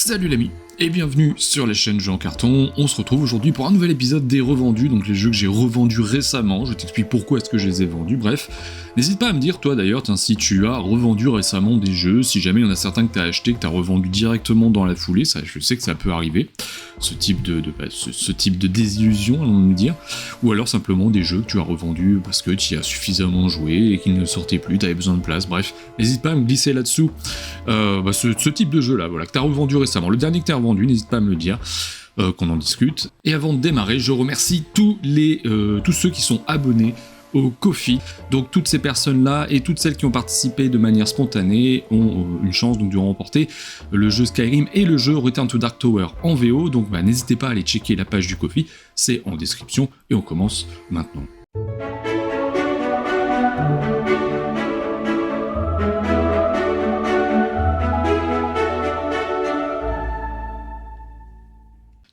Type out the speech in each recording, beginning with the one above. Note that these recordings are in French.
Salut l'ami et bienvenue sur la chaîne Jeux en Carton. On se retrouve aujourd'hui pour un nouvel épisode des revendus, donc les jeux que j'ai revendus récemment. Je t'explique pourquoi est-ce que je les ai vendus, bref. N'hésite pas à me dire toi d'ailleurs si tu as revendu récemment des jeux, si jamais il y en a certains que tu as acheté, que tu as revendu directement dans la foulée, ça, je sais que ça peut arriver, ce type de désillusion, allons-nous dire, ou alors simplement des jeux que tu as revendus parce que tu y as suffisamment joué et qu'ils ne sortaient plus, tu avais besoin de place, bref. N'hésite pas à me glisser là-dessous ce type de jeu-là, voilà, que tu as revendu récemment. Le dernier que tu as revendu, n'hésite pas à me le dire, qu'on en discute. Et avant de démarrer, je remercie tous ceux qui sont abonnés au Ko-fi. Donc toutes ces personnes-là et toutes celles qui ont participé de manière spontanée ont une chance donc de remporter le jeu Skyrim et le jeu Return to Dark Tower en VO. Donc n'hésitez pas à aller checker la page du Ko-fi, c'est en description et on commence maintenant.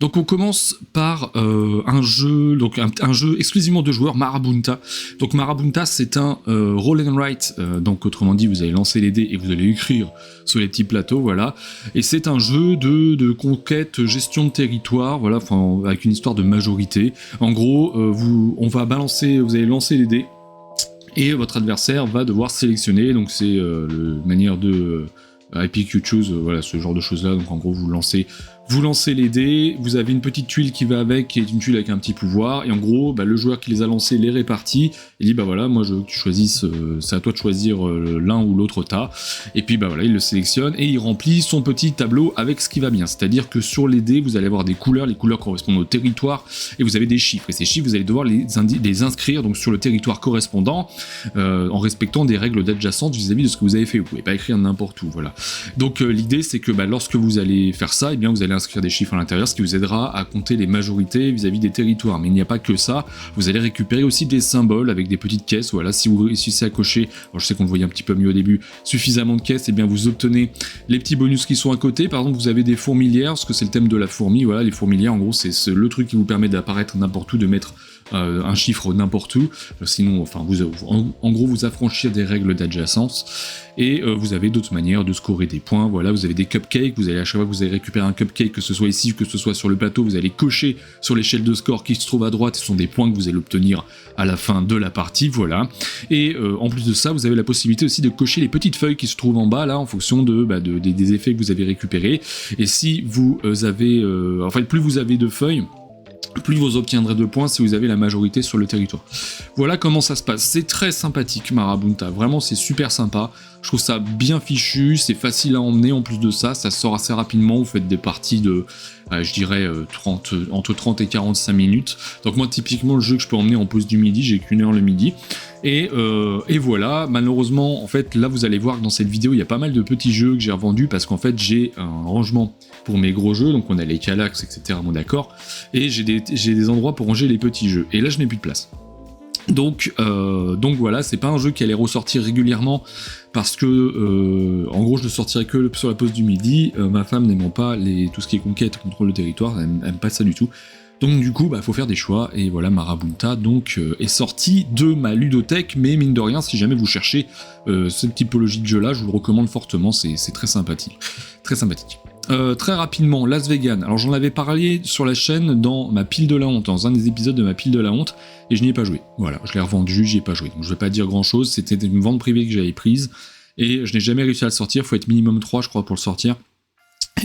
Donc on commence par un jeu exclusivement de joueurs, Marabunta. Donc Marabunta c'est un roll and write, donc autrement dit vous allez lancer les dés et vous allez écrire sur les petits plateaux, voilà. Et c'est un jeu de conquête, gestion de territoire, voilà, avec une histoire de majorité. En gros, vous allez lancer les dés et votre adversaire va devoir sélectionner. Donc c'est manière de Epic You Choose, voilà, ce genre de choses là. Donc en gros vous lancez les dés, vous avez une petite tuile qui va avec, qui est une tuile avec un petit pouvoir, et en gros, le joueur qui les a lancés les répartit, et dit voilà, moi je veux que tu choisisses, c'est à toi de choisir l'un ou l'autre tas, et puis voilà, il le sélectionne, et il remplit son petit tableau avec ce qui va bien, c'est-à-dire que sur les dés, vous allez avoir des couleurs, les couleurs correspondent au territoire, et vous avez des chiffres, et ces chiffres, vous allez devoir les inscrire donc sur le territoire correspondant, en respectant des règles d'adjacence vis-à-vis de ce que vous avez fait, vous pouvez pas écrire n'importe où, voilà. Donc l'idée c'est que lorsque vous allez faire ça, et bien vous allez inscrire des chiffres à l'intérieur, ce qui vous aidera à compter les majorités vis-à-vis des territoires. Mais il n'y a pas que ça, vous allez récupérer aussi des symboles avec des petites caisses, voilà, si vous réussissez à cocher, alors je sais qu'on le voyait un petit peu mieux au début, suffisamment de caisses, et bien vous obtenez les petits bonus qui sont à côté. Par exemple, vous avez des fourmilières, parce que c'est le thème de la fourmi, voilà, les fourmilières en gros c'est le truc qui vous permet d'apparaître n'importe où, de mettre un chiffre n'importe où, sinon en gros vous affranchir des règles d'adjacence, et vous avez d'autres manières de scorer des points, voilà, vous avez des cupcakes, vous allez à chaque fois que vous allez récupérer un cupcake, que ce soit ici ou que ce soit sur le plateau, vous allez cocher sur l'échelle de score qui se trouve à droite, ce sont des points que vous allez obtenir à la fin de la partie, voilà, et en plus de ça, vous avez la possibilité aussi de cocher les petites feuilles qui se trouvent en bas, là, en fonction des effets que vous avez récupérés, et si vous avez, plus vous avez de feuilles, plus vous obtiendrez de points si vous avez la majorité sur le territoire. Voilà comment ça se passe. C'est très sympathique Marabunta, vraiment c'est super sympa. Je trouve ça bien fichu, c'est facile à emmener, en plus de ça sort assez rapidement, vous faites des parties de, je dirais, entre 30 et 45 minutes. Donc moi typiquement le jeu que je peux emmener en pause du midi, j'ai qu'une heure le midi. Et voilà, malheureusement, en fait, là vous allez voir que dans cette vidéo, il y a pas mal de petits jeux que j'ai revendus parce qu'en fait, j'ai un rangement pour mes gros jeux, donc on a les Calax, etc., bon d'accord, et j'ai des endroits pour ranger les petits jeux, et là je n'ai plus de place. Donc voilà, c'est pas un jeu qui allait ressortir régulièrement parce que en gros je ne sortirai que sur la pause du midi, ma femme n'aimant pas tout ce qui est conquête, contrôle de territoire, elle aime pas ça du tout. Donc du coup, faut faire des choix, et voilà, Marabunta donc est sorti de ma ludothèque, mais mine de rien, si jamais vous cherchez cette typologie de jeu-là, je vous le recommande fortement, c'est très sympathique. Très sympathique. Très rapidement, Last Vegan. Alors j'en avais parlé sur la chaîne dans ma pile de la honte, dans un des épisodes de ma pile de la honte, et je n'y ai pas joué. Voilà, je l'ai revendu, j'y ai pas joué. Donc je vais pas dire grand chose, c'était une vente privée que j'avais prise, et je n'ai jamais réussi à le sortir, faut être minimum 3 je crois pour le sortir,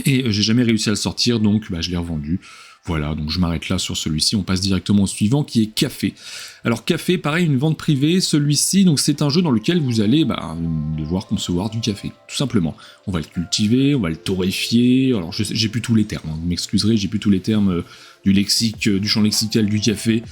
et j'ai jamais réussi à le sortir, donc je l'ai revendu. Voilà, donc je m'arrête là sur celui-ci, on passe directement au suivant qui est Café. Alors Café, pareil, une vente privée, celui-ci, donc c'est un jeu dans lequel vous allez devoir concevoir du café, tout simplement. On va le cultiver, on va le torréfier, alors j'ai plus tous les termes, vous m'excuserez, j'ai plus tous les termes du lexique, du champ lexical du café,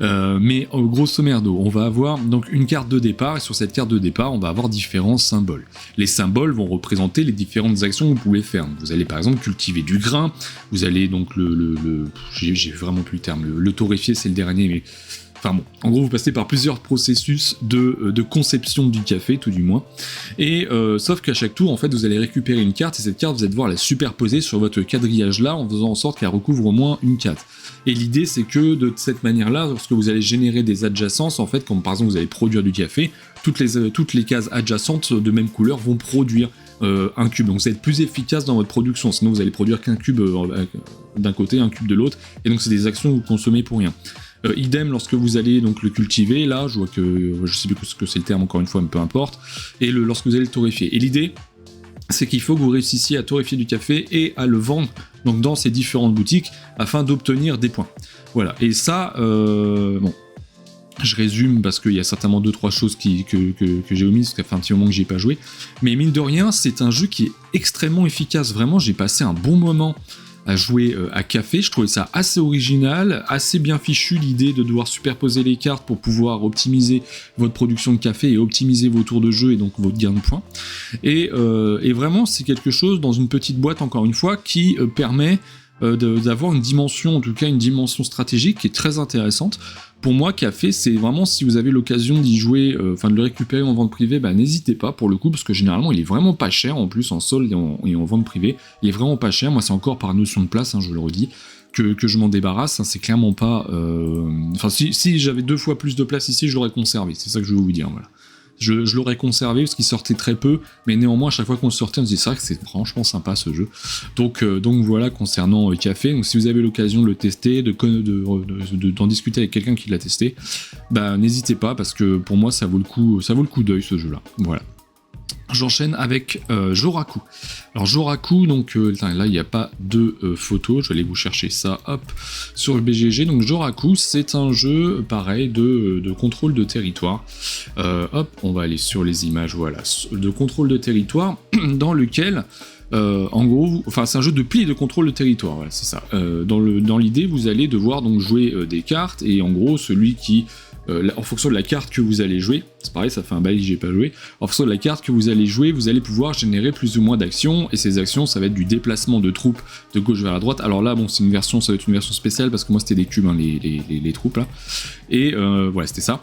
mais grosso merdo, on va avoir donc une carte de départ, et sur cette carte de départ, on va avoir différents symboles. Les symboles vont représenter les différentes actions que vous pouvez faire. Vous allez par exemple cultiver du grain, vous allez donc j'ai vraiment plus le terme, le torréfier c'est le dernier, mais Enfin bon, en gros, vous passez par plusieurs processus de conception du café, tout du moins. Et sauf qu'à chaque tour, en fait, vous allez récupérer une carte, et cette carte, vous allez devoir la superposer sur votre quadrillage-là, en faisant en sorte qu'elle recouvre au moins une carte. Et l'idée, c'est que de cette manière-là, lorsque vous allez générer des adjacences, en fait, comme par exemple vous allez produire du café, toutes les cases adjacentes de même couleur vont produire un cube. Donc vous êtes plus efficace dans votre production, sinon vous allez produire qu'un cube d'un côté, un cube de l'autre, et donc c'est des actions que vous consommez pour rien. Idem lorsque vous allez donc le cultiver, là je vois que je sais plus ce que c'est le terme encore une fois, mais peu importe, et lorsque vous allez le torréfier. Et l'idée, c'est qu'il faut que vous réussissiez à torréfier du café et à le vendre donc dans ces différentes boutiques afin d'obtenir des points. Voilà, et ça, bon, je résume parce qu'il y a certainement 2-3 choses que j'ai omises, parce que ça fait un petit moment que j'y ai pas joué, mais mine de rien, c'est un jeu qui est extrêmement efficace, vraiment, j'ai passé un bon moment à jouer à Café, je trouvais ça assez original, assez bien fichu, l'idée de devoir superposer les cartes pour pouvoir optimiser votre production de café et optimiser vos tours de jeu et donc votre gain de points. Et vraiment, c'est quelque chose dans une petite boîte, encore une fois, qui permet d'avoir une dimension, en tout cas une dimension stratégique qui est très intéressante. Pour moi, Café, c'est vraiment, si vous avez l'occasion d'y jouer, de le récupérer en vente privée, bah n'hésitez pas pour le coup, parce que généralement il est vraiment pas cher, en plus en solde et en vente privée, il est vraiment pas cher. Moi c'est encore par notion de place, hein, je le redis, que je m'en débarrasse, hein, c'est clairement pas... Enfin si j'avais 2 fois plus de place ici, je l'aurais conservé, c'est ça que je veux vous dire, voilà. Je l'aurais conservé parce qu'il sortait très peu, mais néanmoins à chaque fois qu'on le sortait on se dit c'est vrai que c'est franchement sympa ce jeu. Donc voilà concernant Café. Donc si vous avez l'occasion de le tester, d'en discuter avec quelqu'un qui l'a testé, bah n'hésitez pas parce que pour moi ça vaut le coup d'œil ce jeu là. Voilà. J'enchaîne avec Joraku. Alors Joraku, donc là il n'y a pas de photos, je vais aller vous chercher ça, hop, sur le BGG. Donc Joraku, c'est un jeu pareil de contrôle de territoire. Hop, on va aller sur les images, voilà, de contrôle de territoire, dans lequel en gros, enfin c'est un jeu de pli et de contrôle de territoire, voilà, c'est ça. Dans l'idée, vous allez devoir donc jouer des cartes, et en gros, celui qui en fonction de la carte que vous allez jouer, c'est pareil, ça fait un bail que j'ai pas joué, en fonction de la carte que vous allez jouer, vous allez pouvoir générer plus ou moins d'actions, et ces actions, ça va être du déplacement de troupes de gauche vers la droite. Alors là, bon, ça va être une version spéciale, parce que moi c'était des cubes, hein, les troupes là, et voilà, c'était ça.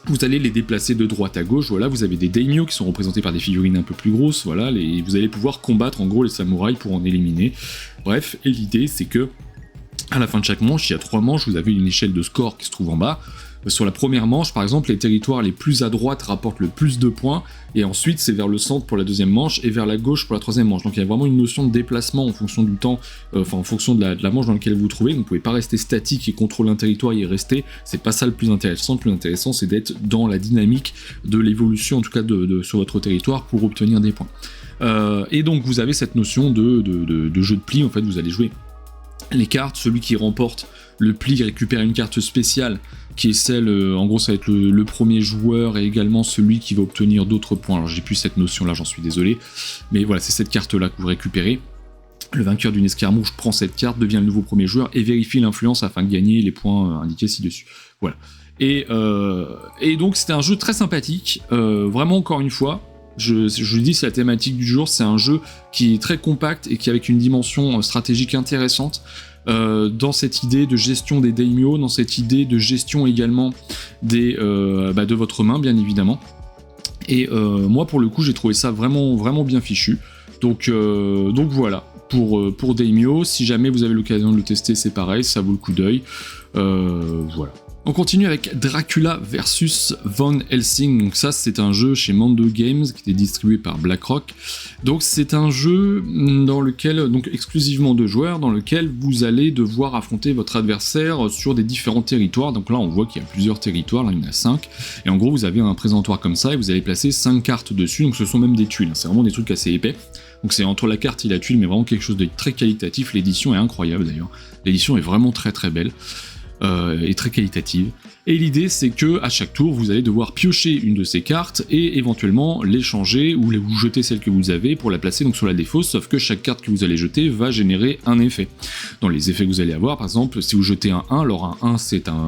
Vous allez les déplacer de droite à gauche, voilà, vous avez des daimyo qui sont représentés par des figurines un peu plus grosses, voilà, vous allez pouvoir combattre en gros les samouraïs pour en éliminer. Bref, et l'idée c'est que, à la fin de chaque manche, il y a 3 manches, vous avez une échelle de score qui se trouve en bas. Sur la première manche, par exemple, les territoires les plus à droite rapportent le plus de points, et ensuite c'est vers le centre pour la deuxième manche, et vers la gauche pour la troisième manche. Donc il y a vraiment une notion de déplacement en fonction du temps, en fonction de la manche dans laquelle vous vous trouvez. Donc vous pouvez pas rester statique et contrôler un territoire et y rester, c'est pas ça le plus intéressant. Le plus intéressant c'est d'être dans la dynamique de l'évolution, en tout cas sur votre territoire, pour obtenir des points. Et donc vous avez cette notion de jeu de pli, en fait vous allez jouer les cartes, celui qui remporte le pli récupère une carte spéciale qui est celle, en gros ça va être le premier joueur et également celui qui va obtenir d'autres points. Alors j'ai plus cette notion là, j'en suis désolé, mais voilà, c'est cette carte là que vous récupérez. Le vainqueur d'une escarmouche prend cette carte, devient le nouveau premier joueur et vérifie l'influence afin de gagner les points indiqués ci-dessus. Voilà. Et donc c'était un jeu très sympathique, vraiment encore une fois. Je le dis, c'est la thématique du jour, c'est un jeu qui est très compact et qui avec une dimension stratégique intéressante, dans cette idée de gestion des daimyo, dans cette idée de gestion également de votre main bien évidemment. Et moi pour le coup j'ai trouvé ça vraiment, vraiment bien fichu. Donc voilà, pour daimyo, si jamais vous avez l'occasion de le tester, c'est pareil, ça vaut le coup d'œil. Voilà. On continue avec Dracula vs Van Helsing. Donc ça c'est un jeu chez Mando Games qui était distribué par BlackRock. Donc c'est un jeu dans lequel, donc exclusivement 2 joueurs, dans lequel vous allez devoir affronter votre adversaire sur des différents territoires. Donc là on voit qu'il y a plusieurs territoires, là il y en a 5. Et en gros vous avez un présentoir comme ça et vous allez placer 5 cartes dessus. Donc ce sont même des tuiles, c'est vraiment des trucs assez épais. Donc c'est entre la carte et la tuile, mais vraiment quelque chose de très qualitatif. L'édition est incroyable d'ailleurs. L'édition est vraiment très très belle. Et très qualitative. Et l'idée c'est que à chaque tour vous allez devoir piocher une de ces cartes et éventuellement l'échanger ou vous jeter celle que vous avez pour la placer donc sur la défausse, sauf que chaque carte que vous allez jeter va générer un effet. Dans les effets que vous allez avoir, par exemple, si vous jetez un 1, alors un 1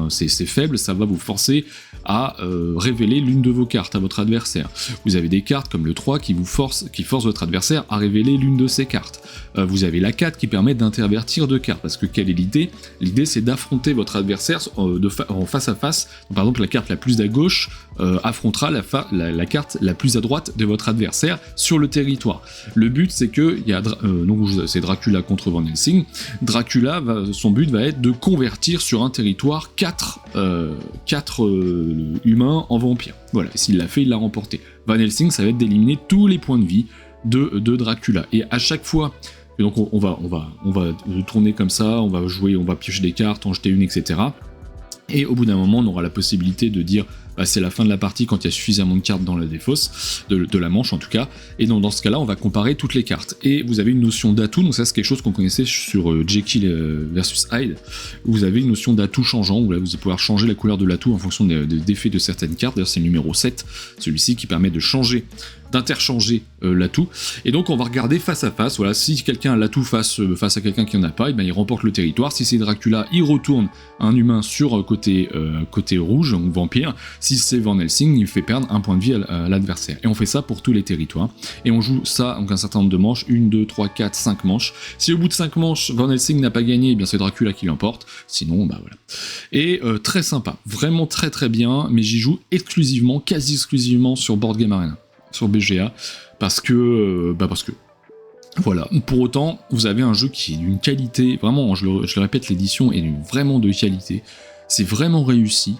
c'est faible, ça va vous forcer à révéler l'une de vos cartes à votre adversaire. Vous avez des cartes comme le 3 qui force votre adversaire à révéler l'une de ses cartes. Vous avez la 4 qui permet d'intervertir 2 cartes, parce que quelle est l'idée ? L'idée c'est d'affronter votre adversaire en face à face. Donc, par exemple la carte la plus à gauche affrontera la carte la plus à droite de votre adversaire sur le territoire. Le but c'est que donc c'est Dracula contre Van Helsing. Dracula son but va être de convertir sur un territoire 4 humains en vampires. Voilà, et s'il l'a fait, il l'a remporté. Van Helsing ça va être d'éliminer tous les points de vie de Dracula. Et à chaque fois, donc on va tourner comme ça, on va jouer, on va piocher des cartes, en jeter une, etc. Et au bout d'un moment, on aura la possibilité de dire c'est la fin de la partie quand il y a suffisamment de cartes dans la défausse, de la manche en tout cas, et dans ce cas-là, on va comparer toutes les cartes. Et vous avez une notion d'atout, donc ça c'est quelque chose qu'on connaissait sur Jekyll versus Hyde, vous avez une notion d'atout changeant, où là vous allez pouvoir changer la couleur de l'atout en fonction des effets de certaines cartes, d'ailleurs c'est le numéro 7, celui-ci qui permet de changer, d'interchanger l'atout, et donc on va regarder face à face, voilà, si quelqu'un a l'atout face à quelqu'un qui en a pas, et ben il remporte le territoire, si c'est Dracula, il retourne un humain sur côté rouge, ou vampire, si c'est Van Helsing, il fait perdre un point de vie à l'adversaire. Et on fait ça pour tous les territoires. Et on joue ça, donc un certain nombre de manches, 1, 2, 3, 4, 5 manches. Si au bout de 5 manches, Van Helsing n'a pas gagné, eh bien c'est Dracula qui l'emporte. Sinon, bah voilà. Et très sympa, vraiment très très bien, mais j'y joue exclusivement, quasi exclusivement sur Board Game Arena, sur BGA, parce que voilà. Pour autant, vous avez un jeu qui est d'une qualité, vraiment, je le répète, l'édition est vraiment de qualité. C'est vraiment réussi.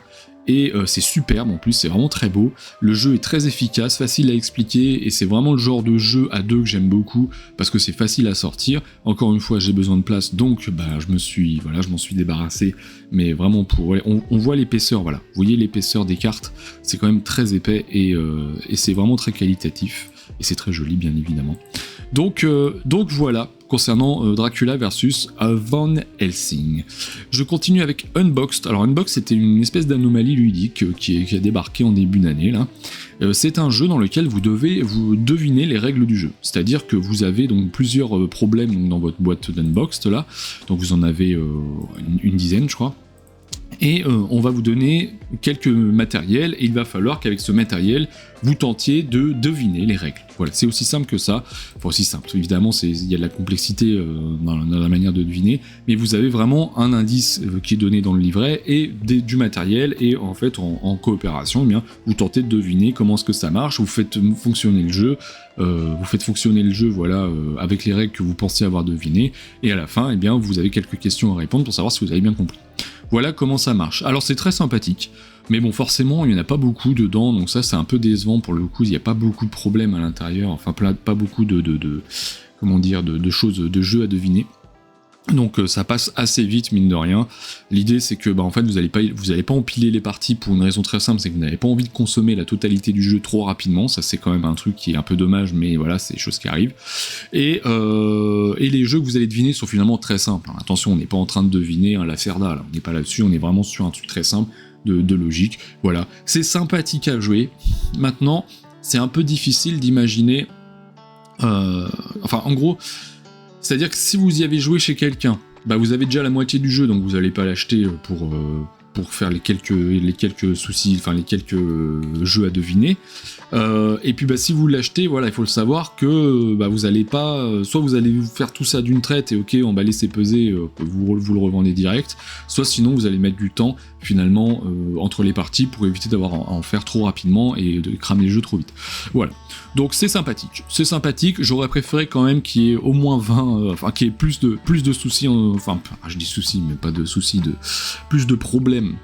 Et c'est superbe en plus, c'est vraiment très beau. Le jeu est très efficace, facile à expliquer, et c'est vraiment le genre de jeu à deux que j'aime beaucoup, parce que c'est facile à sortir. Encore une fois, j'ai besoin de place, donc je m'en suis débarrassé, mais vraiment on voit l'épaisseur, voilà. Vous voyez l'épaisseur des cartes, c'est quand même très épais, et c'est vraiment très qualitatif, et c'est très joli bien évidemment. Donc voilà, concernant Dracula versus Van Helsing. Je continue avec Unboxed. Alors Unboxed, c'était une espèce d'anomalie ludique qui a débarqué en début d'année là. C'est un jeu dans lequel vous devinez les règles du jeu. C'est-à-dire que vous avez donc plusieurs problèmes dans votre boîte d'Unboxed là. Donc vous en avez une dizaine je crois. Et on va vous donner quelques matériels, et il va falloir qu'avec ce matériel, vous tentiez de deviner les règles. Voilà, c'est aussi simple que ça. Enfin, aussi simple, évidemment, il y a de la complexité dans la manière de deviner, mais vous avez vraiment un indice qui est donné dans le livret, et du matériel, et en fait, en coopération, eh bien, vous tentez de deviner comment est-ce que ça marche, vous faites fonctionner le jeu, voilà, avec les règles que vous pensez avoir devinées, et à la fin, eh bien, vous avez quelques questions à répondre pour savoir si vous avez bien compris. Voilà comment ça marche. Alors c'est très sympathique, mais bon forcément il n'y en a pas beaucoup dedans, donc ça c'est un peu décevant pour le coup, il n'y a pas beaucoup de problèmes à l'intérieur, enfin pas beaucoup de choses, de jeux à deviner. Donc ça passe assez vite mine de rien. L'idée c'est que en fait vous allez pas empiler les parties pour une raison très simple, c'est que vous n'avez pas envie de consommer la totalité du jeu trop rapidement. Ça c'est quand même un truc qui est un peu dommage, mais voilà, c'est des choses qui arrivent. Et les jeux que vous allez deviner sont finalement très simples. Attention, on n'est pas en train de deviner un Lacerda, là. On n'est pas là-dessus, on est vraiment sur un truc très simple de logique. Voilà, c'est sympathique à jouer. Maintenant, c'est un peu difficile d'imaginer. En gros. C'est-à-dire que si vous y avez joué chez quelqu'un, vous avez déjà la moitié du jeu, donc vous n'allez pas l'acheter pour faire les quelques soucis, enfin les quelques jeux à deviner. Et puis si vous l'achetez, voilà, il faut le savoir que vous allez pas, soit vous allez vous faire tout ça d'une traite et ok, emballer c'est pesé, vous le revendez direct, soit sinon vous allez mettre du temps finalement entre les parties pour éviter d'avoir à en faire trop rapidement et de cramer le jeu trop vite. Voilà. Donc c'est sympathique, j'aurais préféré quand même qu'il y ait au moins 20, qu'il y ait plus de soucis, je dis soucis, mais pas de soucis, plus de problèmes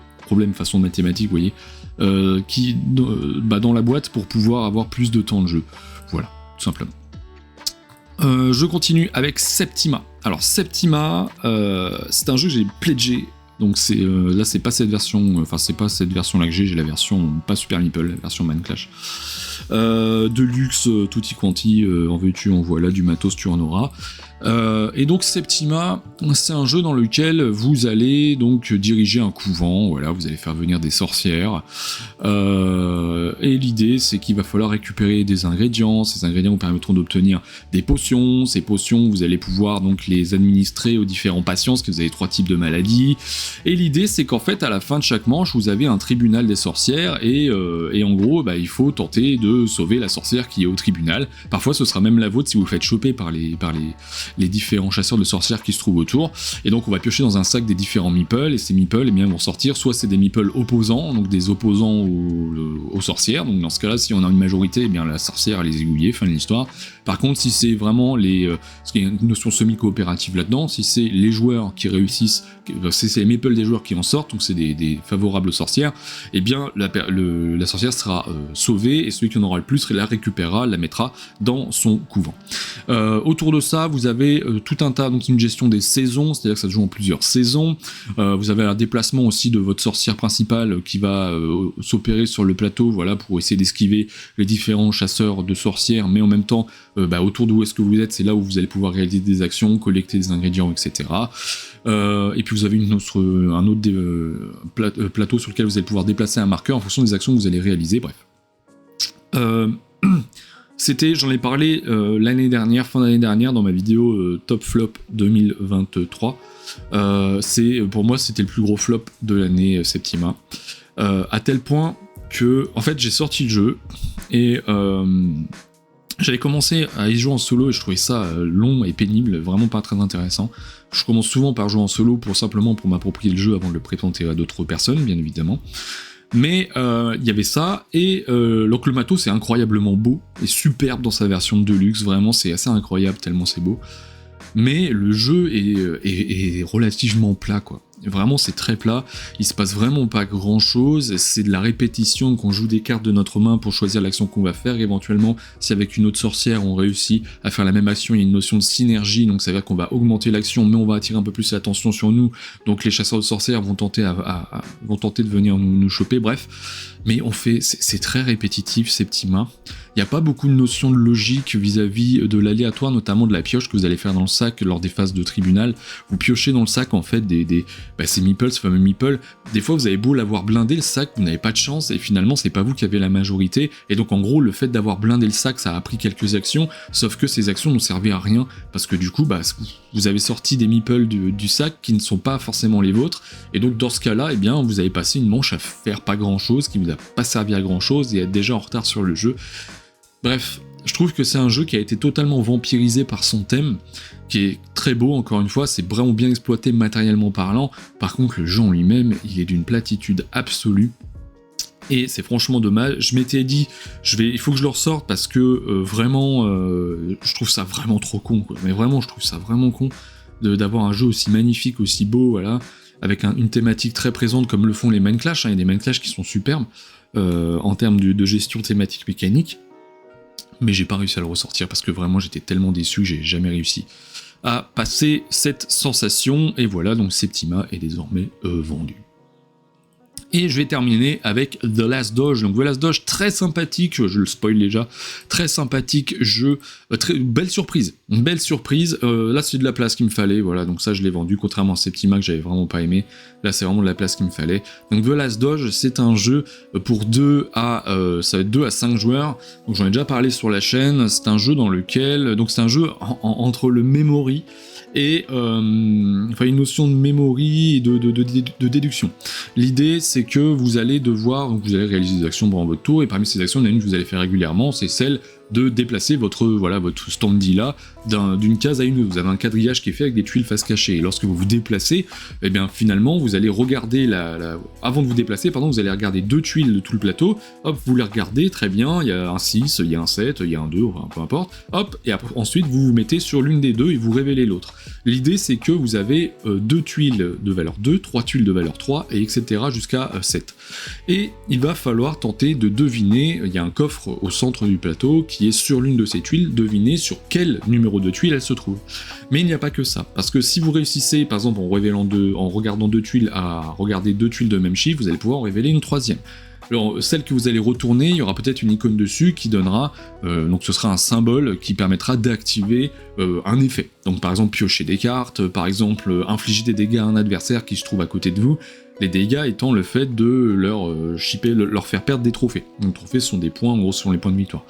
façon mathématique, vous voyez, dans la boîte pour pouvoir avoir plus de temps de jeu. Voilà, tout simplement. Je continue avec Septima. Alors Septima, c'est un jeu que j'ai pledgé. Donc là c'est pas cette version, c'est pas cette version là que j'ai la version pas Super Meeple, la version Man Clash. Deluxe, tutti quanti, en veux-tu, en voilà, du matos tu en auras. Et donc Septima, c'est un jeu dans lequel vous allez donc diriger un couvent, voilà, vous allez faire venir des sorcières, et l'idée c'est qu'il va falloir récupérer des ingrédients, ces ingrédients vous permettront d'obtenir des potions, ces potions vous allez pouvoir donc les administrer aux différents patients, parce que vous avez 3 types de maladies, et l'idée c'est qu'en fait à la fin de chaque manche vous avez un tribunal des sorcières, et en gros il faut tenter de sauver la sorcière qui est au tribunal, parfois ce sera même la vôtre si vous vous faites choper par les différents chasseurs de sorcières qui se trouvent tour, et donc on va piocher dans un sac des différents meeples, et ces meeples eh bien, vont sortir, soit c'est des meeples opposants, donc des opposants aux sorcières, donc dans ce cas-là, si on a une majorité, eh bien la sorcière elle les égouillée, fin de l'histoire. Par contre, si c'est vraiment parce qu'il y a une notion semi-coopérative là-dedans, si c'est les joueurs qui réussissent, c'est les meeples des joueurs qui en sortent, donc c'est des favorables aux sorcières, eh bien la sorcière sera sauvée, et celui qui en aura le plus la récupérera, la mettra dans son couvent. Autour de ça, vous avez tout un tas, donc une gestion des saisons, c'est-à-dire que ça se joue en plusieurs saisons. Vous avez un déplacement aussi de votre sorcière principale qui va s'opérer sur le plateau, voilà, pour essayer d'esquiver les différents chasseurs de sorcières, mais en même temps, autour d'où est-ce que vous êtes, c'est là où vous allez pouvoir réaliser des actions, collecter des ingrédients, etc. Et puis vous avez un autre plateau sur lequel vous allez pouvoir déplacer un marqueur en fonction des actions que vous allez réaliser, bref. J'en ai parlé fin d'année dernière dans ma vidéo Top Flop 2023. Pour moi c'était le plus gros flop de l'année Septima. À tel point que, en fait, j'ai sorti le jeu et j'avais commencé à y jouer en solo et je trouvais ça long et pénible, vraiment pas très intéressant. Je commence souvent par jouer en solo pour m'approprier le jeu avant de le présenter à d'autres personnes, bien évidemment. Mais il y avait ça, et donc le matos c'est incroyablement beau et superbe dans sa version de Deluxe, vraiment c'est assez incroyable tellement c'est beau. Mais le jeu est relativement plat, quoi. Vraiment c'est très plat, il se passe vraiment pas grand chose, c'est de la répétition, qu'on joue des cartes de notre main pour choisir l'action qu'on va faire, éventuellement si avec une autre sorcière on réussit à faire la même action, il y a une notion de synergie, donc ça veut dire qu'on va augmenter l'action mais on va attirer un peu plus l'attention sur nous, donc les chasseurs de sorcières vont tenter de venir nous choper, bref, mais c'est très répétitif Septima. Il n'y a pas beaucoup de notions de logique vis-à-vis de l'aléatoire, notamment de la pioche que vous allez faire dans le sac lors des phases de tribunal. Vous piochez dans le sac en fait ces meeples, ce fameux meeple. Des fois vous avez beau l'avoir blindé le sac, vous n'avez pas de chance et finalement c'est pas vous qui avez la majorité. Et donc en gros le fait d'avoir blindé le sac ça a pris quelques actions, sauf que ces actions n'ont servi à rien parce que du coup vous avez sorti des meeples du sac qui ne sont pas forcément les vôtres. Et donc dans ce cas-là, eh bien vous avez passé une manche à faire pas grand-chose, qui vous a pas servi à grand-chose et être déjà en retard sur le jeu. Bref, je trouve que c'est un jeu qui a été totalement vampirisé par son thème, qui est très beau, encore une fois, c'est vraiment bien exploité matériellement parlant. Par contre, le jeu en lui-même, il est d'une platitude absolue. Et c'est franchement dommage. Je m'étais dit, il faut que je le ressorte parce que vraiment, je trouve ça vraiment trop con, quoi. Mais vraiment, je trouve ça vraiment con d'avoir un jeu aussi magnifique, aussi beau, voilà, avec une thématique très présente comme le font les Mind Clash. Il y a des Mind Clash qui sont superbes en termes de gestion thématique mécanique. Mais j'ai pas réussi à le ressortir parce que vraiment j'étais tellement déçu que j'ai jamais réussi à passer cette sensation, et voilà, donc Septima est désormais vendu. Et je vais terminer avec The Last Doge. Donc The Last Doge, très sympathique, je le spoil déjà, très sympathique jeu, belle surprise, une belle surprise. Là c'est de la place qu'il me fallait, voilà, donc ça je l'ai vendu, contrairement à Septima que j'avais vraiment pas aimé. Là c'est vraiment de la place qu'il me fallait. Donc The Last Doge, c'est un jeu pour ça va être 2 à 5 joueurs, donc j'en ai déjà parlé sur la chaîne. C'est un jeu dans lequel, donc c'est un jeu entre le memory et une notion de memory et de déduction. L'idée c'est que vous allez réaliser des actions pendant votre tour, et parmi ces actions, il y en a une que vous allez faire régulièrement, c'est celle de déplacer votre standy là d'une case à une autre. Vous avez un quadrillage qui est fait avec des tuiles face cachée, et lorsque vous vous déplacez, eh bien finalement vous allez regarder avant de vous déplacer, vous allez regarder 2 tuiles de tout le plateau, hop, vous les regardez, très bien, il y a un 6, il y a un 7, il y a un 2, enfin, peu importe, hop, et ensuite vous vous mettez sur l'une des deux et vous révélez l'autre. L'idée c'est que vous avez 2 tuiles de valeur 2, 3 tuiles de valeur 3, et etc. jusqu'à 7. Et il va falloir tenter de deviner, il y a un coffre au centre du plateau qui est sur l'une de ces tuiles, deviner sur quel numéro de tuile elle se trouve. Mais il n'y a pas que ça, parce que si vous réussissez, par exemple en regardant 2 tuiles, à regarder 2 tuiles de même chiffre, vous allez pouvoir en révéler une troisième. Alors, celle que vous allez retourner, il y aura peut-être une icône dessus qui donnera, donc ce sera un symbole qui permettra d'activer un effet. Donc par exemple piocher des cartes, par exemple infliger des dégâts à un adversaire qui se trouve à côté de vous, les dégâts étant le fait de leur faire perdre des trophées. Donc les trophées sont des points, en gros ce sont les points de victoire.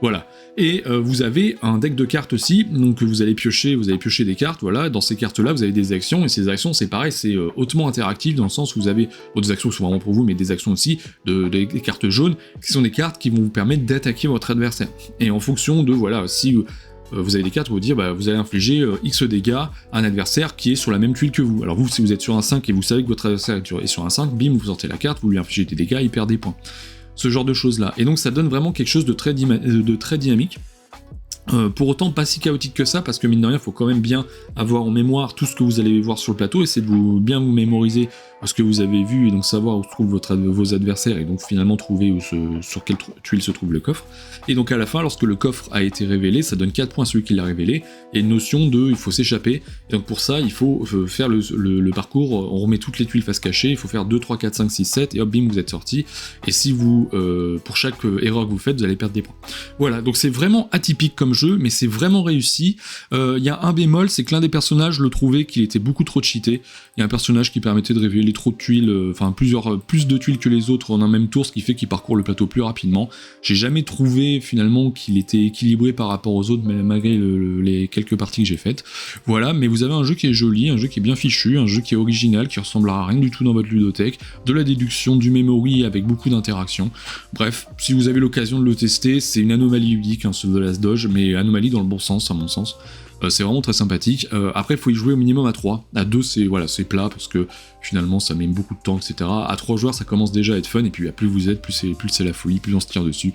Voilà. Et vous avez un deck de cartes aussi, donc vous allez piocher des cartes, voilà, dans ces cartes-là vous avez des actions, et ces actions c'est pareil, c'est hautement interactif dans le sens où vous avez des actions qui sont vraiment pour vous, mais des actions aussi, des cartes jaunes, qui sont des cartes qui vont vous permettre d'attaquer votre adversaire. Et en fonction de, voilà, si vous avez des cartes où vous dire vous allez infliger X dégâts à un adversaire qui est sur la même tuile que vous. Alors vous, si vous êtes sur un 5 et vous savez que votre adversaire est sur un 5, bim, vous sortez la carte, vous lui infligez des dégâts, il perd des points. Ce genre de choses là. Et donc ça donne vraiment quelque chose de très dynamique. Pour autant pas si chaotique que ça, parce que mine de rien, il faut quand même bien avoir en mémoire tout ce que vous allez voir sur le plateau, essayer de bien vous mémoriser ce que vous avez vu, et donc savoir où se trouvent vos adversaires, et donc finalement trouver sur quelle tuile se trouve le coffre. Et donc à la fin, lorsque le coffre a été révélé, ça donne 4 points à celui qui l'a révélé, et une notion de il faut s'échapper, et donc pour ça, il faut faire le parcours, on remet toutes les tuiles face cachée, il faut faire 2, 3, 4, 5, 6, 7, et hop, bim, vous êtes sorti, et si vous, pour chaque erreur que vous faites, vous allez perdre des points. Voilà, donc c'est vraiment atypique comme jeu, mais c'est vraiment réussi. Il y a un bémol, c'est que l'un des personnages, je le trouvais qu'il était beaucoup trop cheaté. Il y a un personnage qui permettait de révéler trop de tuiles, plus de tuiles que les autres en un même tour, ce qui fait qu'il parcourt le plateau plus rapidement. J'ai jamais trouvé finalement qu'il était équilibré par rapport aux autres, malgré les quelques parties que j'ai faites. Voilà, mais vous avez un jeu qui est joli, un jeu qui est bien fichu, un jeu qui est original, qui ressemblera à rien du tout dans votre ludothèque, de la déduction, du memory avec beaucoup d'interactions. Bref, si vous avez l'occasion de le tester, c'est une anomalie ludique, ce The Last Doge, mais anomalie dans le bon sens, à mon sens. C'est vraiment très sympathique. Après, il faut y jouer au minimum à 3. À 2, c'est plat, parce que finalement, ça met beaucoup de temps, etc. À 3 joueurs, ça commence déjà à être fun, et puis plus vous êtes, plus c'est la folie, plus on se tire dessus,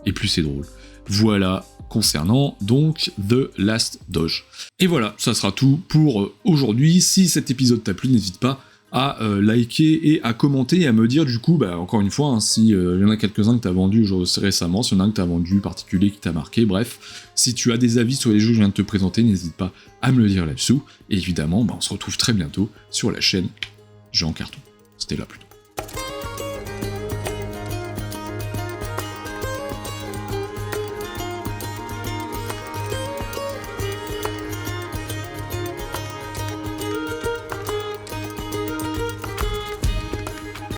et plus c'est drôle. Voilà, concernant donc The Last Doge. Et voilà, ça sera tout pour aujourd'hui. Si cet épisode t'a plu, n'hésite pas à liker et à commenter et à me dire du coup, encore une fois, si y en a quelques-uns que t'as vendu récemment, si y en a un que t'as vendu particulier qui t'a marqué, bref, si tu as des avis sur les jeux que je viens de te présenter, n'hésite pas à me le dire là-dessous. Et évidemment, on se retrouve très bientôt sur la chaîne Jeux en Carton. C'était là plutôt.